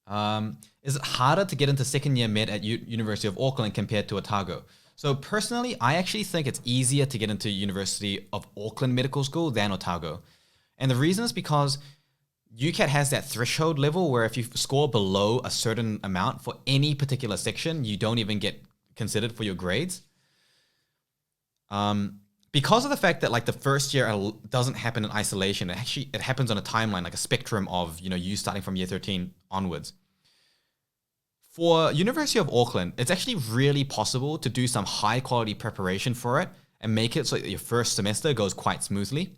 Is it harder to get into second year med at University of Auckland compared to Otago? So personally, I actually think it's easier to get into University of Auckland Medical School than Otago. And the reason is because UCAT has that threshold level where if you score below a certain amount for any particular section, you don't even get considered for your grades. Because of the fact that like the first year doesn't happen in isolation, it happens on a timeline, like a spectrum of, you starting from year 13 onwards. For University of Auckland, it's actually really possible to do some high quality preparation for it and make it so that your first semester goes quite smoothly.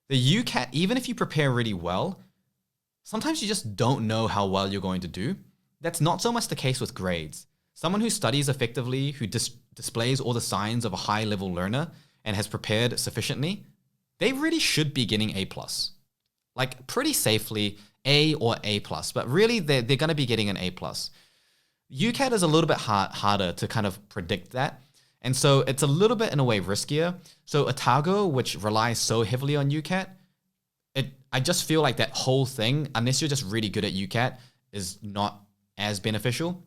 The UCAT, even if you prepare really well, sometimes you just don't know how well you're going to do. That's not so much the case with grades. Someone who studies effectively, who displays all the signs of a high level learner and has prepared sufficiently, they really should be getting A+. Like pretty safely A or A+, but really they're going to be getting an A+. UCAT is a little bit harder to kind of predict that. And so it's a little bit in a way riskier. So Otago, which relies so heavily on UCAT, I just feel like that whole thing, unless you're just really good at UCAT, is not as beneficial.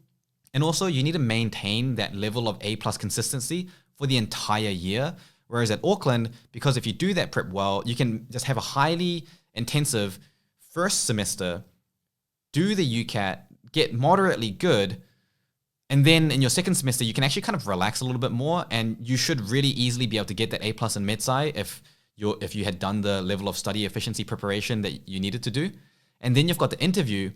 And also you need to maintain that level of A+ consistency for the entire year. Whereas at Auckland, because if you do that prep well, you can just have a highly intensive first semester, do the UCAT, get moderately good, and then in your second semester, you can actually kind of relax a little bit more, and you should really easily be able to get that A+ in MedSci if you had done the level of study efficiency preparation that you needed to do. And then you've got the interview,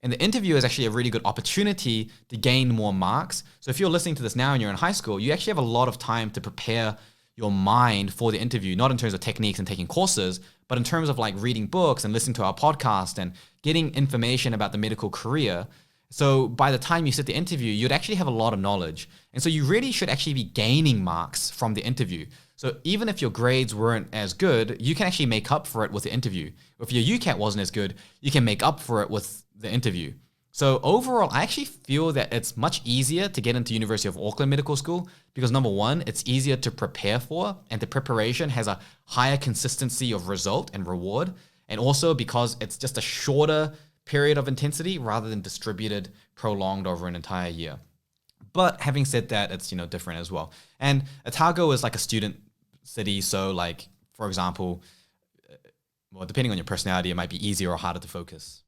and the interview is actually a really good opportunity to gain more marks. So if you're listening to this now and you're in high school, you actually have a lot of time to prepare your mind for the interview, not in terms of techniques and taking courses, but in terms of like reading books and listening to our podcast and getting information about the medical career. So by the time you sit the interview, you'd actually have a lot of knowledge. And so you really should actually be gaining marks from the interview. So even if your grades weren't as good, you can actually make up for it with the interview. If your UCAT wasn't as good, you can make up for it with the interview. So overall, I actually feel that it's much easier to get into University of Auckland Medical School because number one, it's easier to prepare for, and the preparation has a higher consistency of result and reward. And also because it's just a shorter period of intensity rather than distributed, prolonged over an entire year. But having said that, it's different as well. And Otago is like a student city, so like for example, well, depending on your personality, it might be easier or harder to focus.